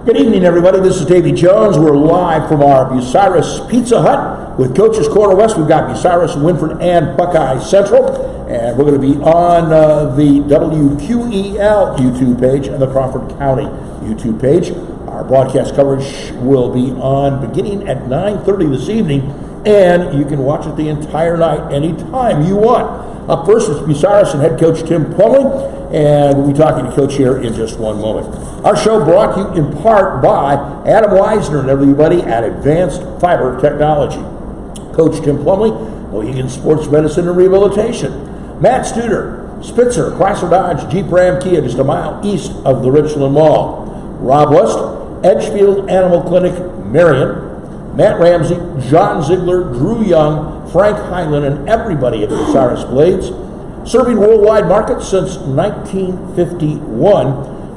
Good evening, everybody. This is Davey Jones. We're live from our Bucyrus Pizza Hut with Coach's Corner West. We've got Bucyrus, Winford, and Buckeye Central. And we're going to be on the WQEL YouTube page and the Crawford County YouTube page. Our broadcast coverage will be on beginning at 9:30 this evening, and you can watch it the entire night anytime you want. Up first is Bucyrus and head coach Tim Plumley, and we'll be talking to Coach here in just one moment. Our show brought to you in part by Adam Weisner and everybody at Advanced Fiber Technology. Coach Tim Plumley, Mohegan Sports Medicine and Rehabilitation. Matt Studer, Spitzer, Chrysler Dodge, Jeep Ram Kia, just a mile east of the Richland Mall. Rob West, Edgefield Animal Clinic, Marion. Matt Ramsey, John Ziegler, Drew Young, Frank Heinlein, and everybody at the Bucyrus Blades. Serving worldwide markets since 1951.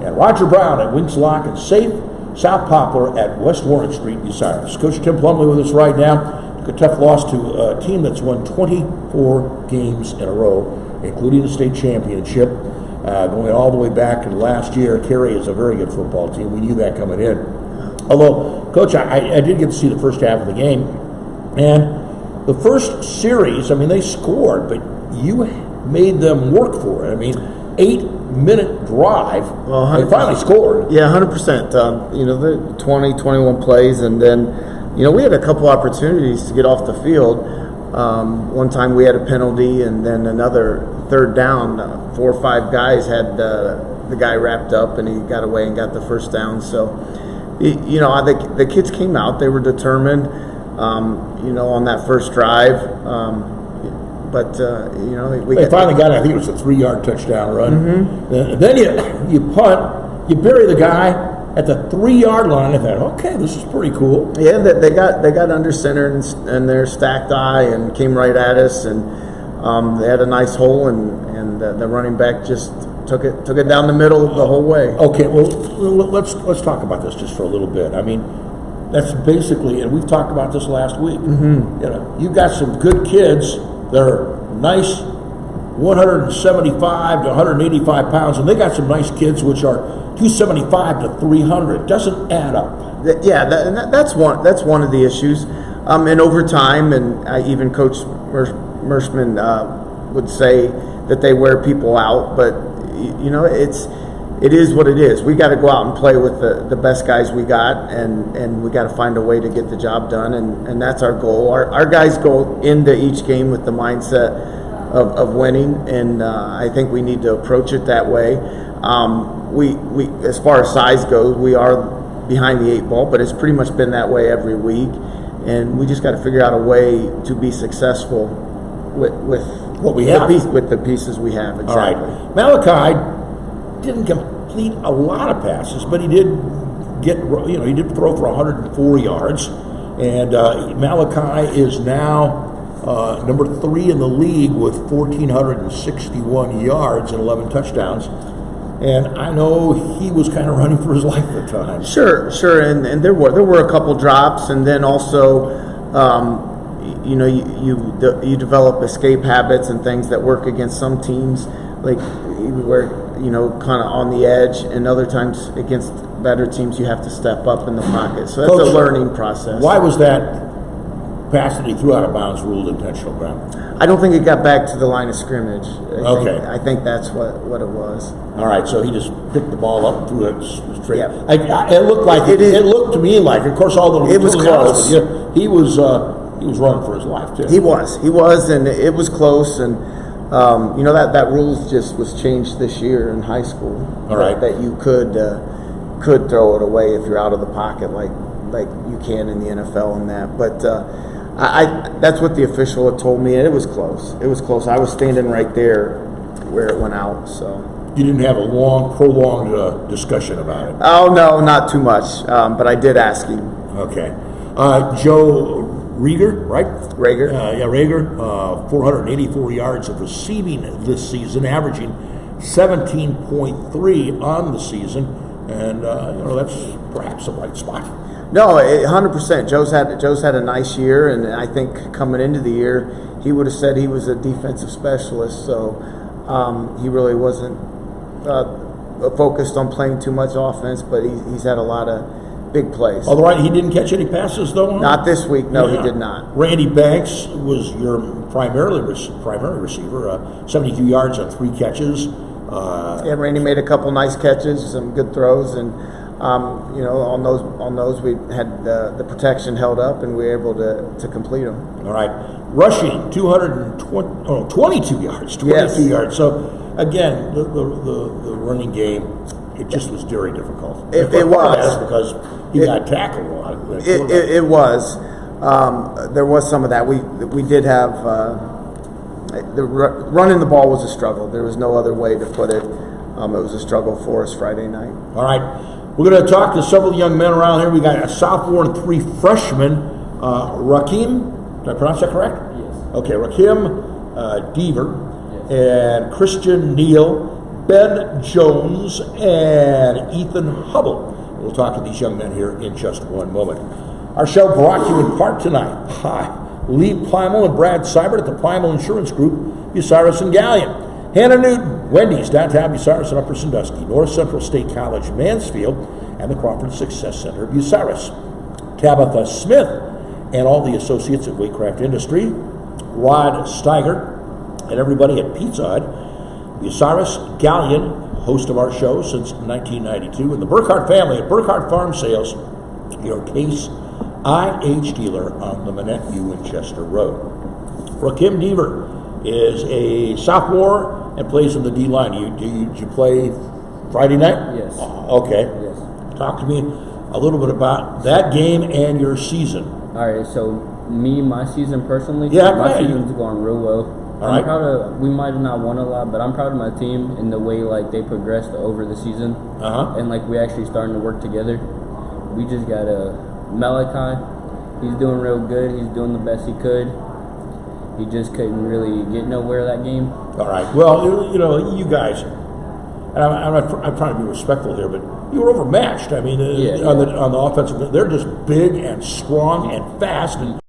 And Roger Brown at Winks Lock and Safe, South Poplar at West Warren Street, Bucyrus. Coach Tim Plumley with us right now. Took a tough loss to a team that's won 24 games in a row, including the state championship. Going all the way back to last year, Carey is a very good football team. We knew that coming in. Although, Coach, I did get to see the first half of the game. And the first series, I mean, they scored, but you made them work for it. I mean, 8-minute drive, they finally scored. Yeah, 100%. The 20, 21 plays, and then, we had a couple opportunities to get off the field. One time we had a penalty, and then another third down, 4 or 5 guys had the guy wrapped up, and he got away and got the first down. So, the kids came out. They were determined, on that first drive. They finally got it. I think it was a 3-yard touchdown run. Mm-hmm. Then you punt, you bury the guy at the 3-yard line. I thought, okay, this is pretty cool. Yeah, they got under center and their stacked eye and came right at us, and they had a nice hole, and the running back just took it down the middle the whole way. Okay, well let's talk about this just for a little bit. I mean, that's basically, and we've talked about this last week. Mm-hmm. You've got some good kids. They're nice, 175 to 185 pounds, and they got some nice kids which are 275 to 300. Doesn't add up. That's one of the issues. And over time, and even Coach Merschman would say that they wear people out, but it is what it is. We got to go out and play with the best guys we got, and we got to find a way to get the job done, and that's our goal. Our guys go into each game with the mindset of winning, and I think we need to approach it that way. We as far as size goes, we are behind the 8 ball, but it's pretty much been that way every week, and we just got to figure out a way to be successful with what we have, with the pieces we have. Exactly. All right. Malachi didn't complete a lot of passes, but he did he did throw for 104 yards, and Malachi is now number 3 in the league with 1,461 yards and 11 touchdowns. And I know he was kind of running for his life at times. Sure, and there were a couple drops, and then also, you develop escape habits and things that work against some teams, like where kind of on the edge, and other times against better teams you have to step up in the pocket. So that's a learning process. Why was that pass that he threw out of bounds ruled intentional, Brown? I don't think it got back to the line of scrimmage. I think that's what it was. All right, so he just picked the ball up and threw it straight. Yeah. It looked like it looked to me like, of course, it was close. He was running for his life too. He was, and it was close, and that rules just was changed this year in high school. All right, that you could throw it away if you're out of the pocket like you can in the NFL and that, but. That's what the official had told me, and it was close. I was standing right there where it went out. So you didn't have a prolonged discussion about it? Oh, no, not too much, but I did ask him. Okay. Joe Rieger, right? Rager. Rager, 484 yards of receiving this season, averaging 17.3 on the season, and that's perhaps a bright spot. No, 100%. Joe's had a nice year, and I think coming into the year, he would have said he was a defensive specialist. So he really wasn't focused on playing too much offense, but he's had a lot of big plays. All right, he didn't catch any passes though. Not this week. No, he did not. Randy Banks was your primary receiver, 72 yards on 3 catches. Yeah, Randy made a couple nice catches, some good throws, and on those we had the protection held up, and we were able to complete them. All right, rushing 22 yards, 22 yards. So again, the running game, it just was very difficult. It was because he got tackled a lot. It was. There was some of that. We did have running the ball was a struggle. There was no other way to put it. It was a struggle for us Friday night. All right, we're going to talk to several young men around here. We got a sophomore and 3 freshmen. Rakim, did I pronounce that correct? Yes. Okay, Rakim Deaver, Yes. and Christian Neal, Ben Jones, and Ethan Hubble. We'll talk to these young men here in just one moment. Our show brought to you in part tonight by Lee Plymel and Brad Seibert at the Plymel Insurance Group, Bucyrus and Gallion. Hannah Newton, Wendy's, downtown Bucyrus and Upper Sandusky, North Central State College, Mansfield, and the Crawford Success Center of Bucyrus. Tabitha Smith and all the associates at Waycraft Industry, Rod Steiger, and everybody at Pizza Hut, Bucyrus Gallion, host of our show since 1992, and the Burkhardt family at Burkhardt Farm Sales, your Case IH dealer on the Manette Winchester Road. Rakim Deaver is a sophomore and plays in the D line. Did you play Friday night? Yes. Okay. Yes. Talk to me a little bit about that game and your season. All right, so my season personally, Yeah, my right. season's going real well. All I'm right. proud of. We might have not won a lot, but I'm proud of my team in the way they progressed over the season, and we actually starting to work together. We just got Malachi. He's doing real good. He's doing the best he could. He just couldn't really get nowhere that game. All right. Well, you guys, and I'm trying to be respectful here, but you were overmatched. I mean, on the offensive, they're just big and strong and fast. And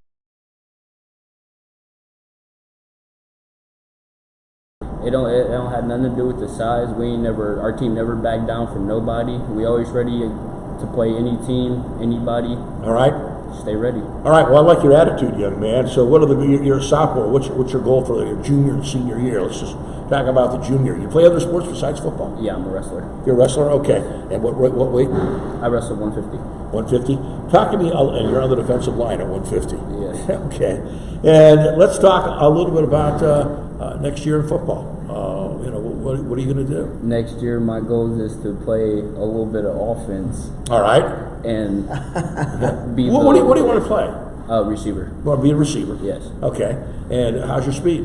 It don't have nothing to do with the size. Our team never backed down from nobody. We always ready to play any team, anybody. all right. Stay ready. All right. Well, I like your attitude, young man. So, you're a sophomore. What's your goal for your junior and senior year? Let's just talk about the junior. You play other sports besides football? Yeah, I'm a wrestler. You're a wrestler. Okay. And what weight? I wrestle 150. 150. Talk to me. And you're on the defensive line at 150. Yes. Okay. And let's talk a little bit about next year in football. What are you going to do? Next year, my goal is to play a little bit of offense All right. and be What do you want to play? receiver. You want to be a receiver? Yes. Okay. And how's your speed?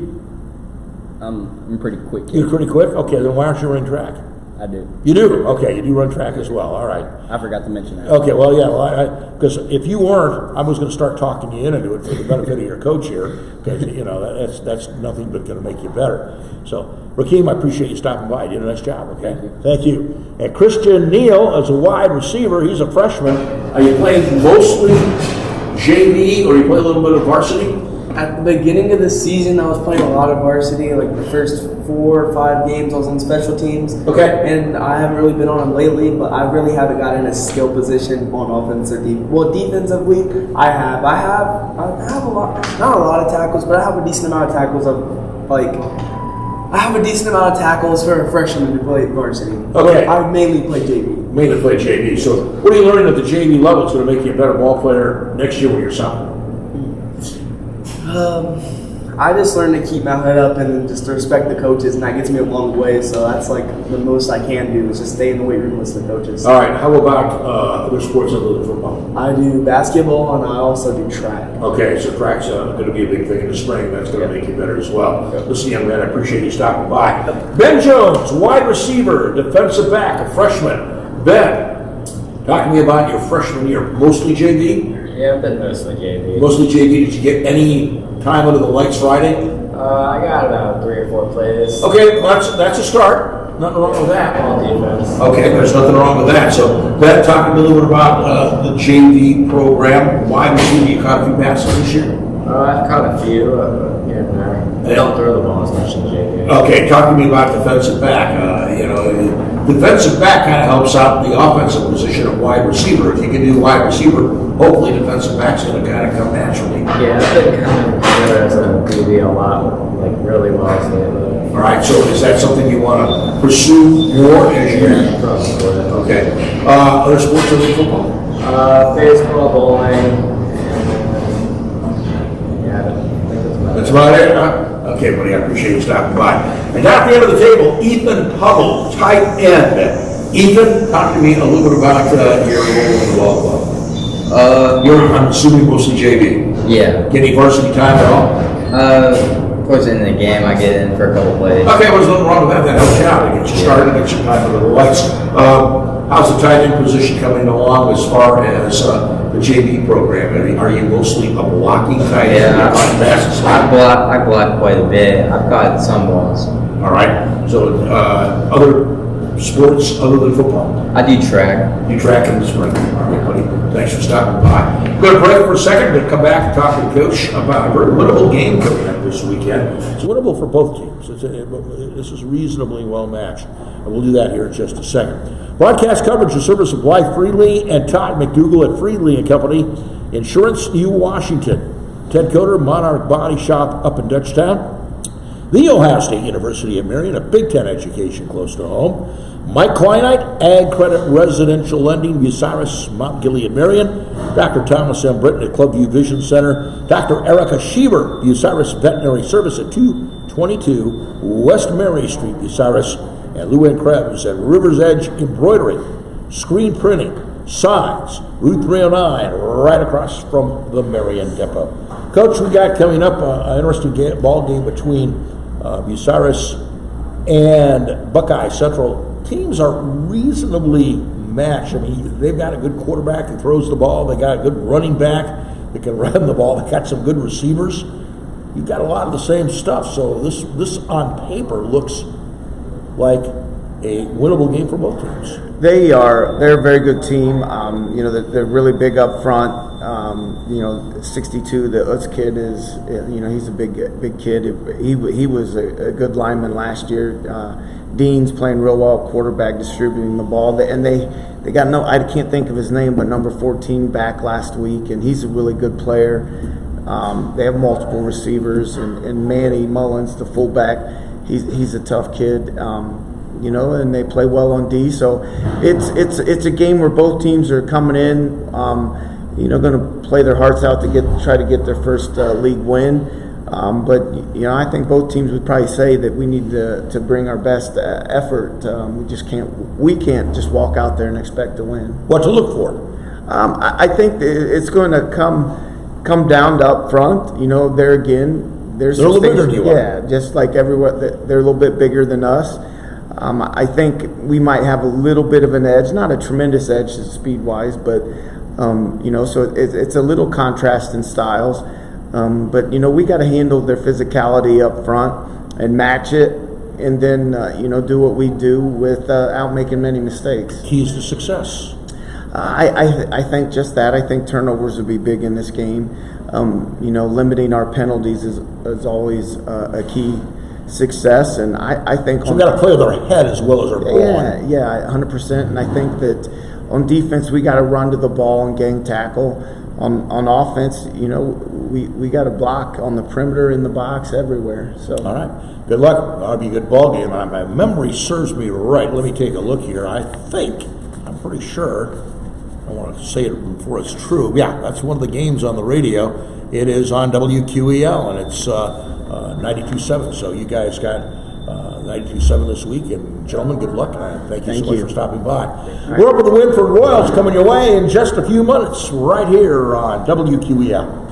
I'm pretty quick. You're pretty quick? Okay, then why aren't you running track? I do. You do? Okay, you do run track as well. All right. I forgot to mention that. Okay, well, yeah, because if you weren't, I was going to start talking you into it for the benefit of your coach here, because, that's nothing but going to make you better. So, Rakim, I appreciate you stopping by. You did a nice job, okay? Thank you. And Christian Neal is a wide receiver. He's a freshman. Are you playing mostly JV, or you play a little bit of varsity? At the beginning of the season, I was playing a lot of varsity. Like the first 4 or 5 games, I was on special teams. Okay. And I haven't really been on them lately, but I really haven't gotten a skill position on offense or defense. Well, defensively, I have a lot, not a lot of tackles, but I have a decent amount of tackles I have a decent amount of tackles for a freshman to play varsity. Okay. I mainly play JV. Mainly play JV. So, what are you learning at the JV level that's going to make you a better ball player next year when you're sophomore? I just learned to keep my head up and then just to respect the coaches, and that gets me a long way. So that's like the most I can do is just stay in the weight room and listen to coaches. All right. How about other sports other than football? I do basketball and I also do track. Okay, so track's going to be a big thing in the spring. That's going to make you better as well. Listen, young man, I appreciate you stopping by. Ben Jones, wide receiver, defensive back, a freshman. Ben, talk to me about your freshman year. Mostly JV? Yeah, I've been mostly JV. Mostly JV. Did you get any time under the lights Friday? I got about 3 or 4 plays. Okay, well, that's a start. Nothing wrong with that. All defense. Okay, there's nothing wrong with that. So, Ben, talk to me a little bit about the JV program. Wide receiver, you caught a few passes this year? I've caught a few here and there. I don't throw the ball as much in JV. Okay, talk to me about defensive back. defensive back kind of helps out the offensive position of wide receiver. If you can do wide receiver, hopefully defensive back's going to kind of come naturally. Yeah, I've been coming together as a DB a lot, like really well lately. All right, so is that something you want to pursue more as you? Yeah, probably. Okay. Other sports other than football? Baseball, bowling, and yeah, I think That's about it, huh? Okay, buddy, I appreciate you stopping by. And down at the end of the table, Ethan Huddle, tight end. Ethan, talk to me a little bit about your role in the ball club. I'm assuming mostly JV. Yeah. Get any varsity time at all? Towards the end of the game, I get in for a couple plays. Okay, well, there's nothing wrong with that. That helps you out. It gets you started, it gets you time for the lights. How's the tight end position coming along as far as the JV program? Are you mostly a blocking tight end? Yeah, I I block quite a bit. I've got some balls. All right. So other sports other than football? I do track. You track in the spring. All right, buddy. Thanks for stopping by. We're going to break for a second, but come back and talk to the coach about a very winnable game coming up this weekend. It's winnable for both teams. This is reasonably well matched. And we'll do that here in just a second. Broadcast coverage is service of Blythe Freely and Todd McDougall at Freely and Company, Insurance U Washington, Ted Coder, Monarch Body Shop up in Dutchtown, The Ohio State University of Marion, a Big Ten education close to home, Mike Kleinite, Ag Credit Residential Lending, Bucyrus, Mount Gilead Marion, Dr. Thomas M. Britton at Clubview Vision Center, Dr. Erica Sheever, Bucyrus Veterinary Service at 222 West Mary Street, Bucyrus, and Luann Krebs at River's Edge Embroidery, Screen Printing, Signs, Route 309, right across from the Marion Depot. Coach, we got coming up an interesting ball game between Bucyrus and Buckeye Central. Teams are reasonably matched. I mean, they've got a good quarterback that throws the ball. They got a good running back that can run the ball. They got some good receivers. You've got a lot of the same stuff. So this on paper looks like a winnable game for both teams. They're a very good team. They're really big up front. 62, the Utz kid is, he's a big kid. He was a good lineman last year. Dean's playing real well, quarterback, distributing the ball. They got I can't think of his name, but number 14 back last week, and he's a really good player. They have multiple receivers, and Manny Mullins, the fullback, he's a tough kid. And they play well on D. So it's a game where both teams are coming in, going to play their hearts out to try to get their first league win. But I think both teams would probably say that we need to bring our best effort. We can't just walk out there and expect to win. What to look for? I think it's going to come down to up front. There again, they're a little bigger than you are. Yeah, just like everywhere, they're a little bit bigger than us. I think we might have a little bit of an edge, not a tremendous edge speed-wise, but so it's a little contrast in styles. But we got to handle their physicality up front and match it, and then do what we do without making many mistakes. Keys to success. I think just that. I think turnovers would be big in this game. Limiting our penalties is always a key success, and I think so. We got to play with our head as well as our ball. Yeah, 100%. And I think that on defense we got to run to the ball and gang tackle. On offense, we got to block on the perimeter, in the box, everywhere. So all right, good luck. That'll be a good ball game. My memory serves me right. Let me take a look here. I'm pretty sure. I want to say it before it's true. Yeah, that's one of the games on the radio. It is on WQEL, and it's 92.7. So you guys got 92.7 this week, and gentlemen, good luck. Thank you so much for stopping by. We're up with the Winford Royals coming your way in just a few minutes right here on WQEL.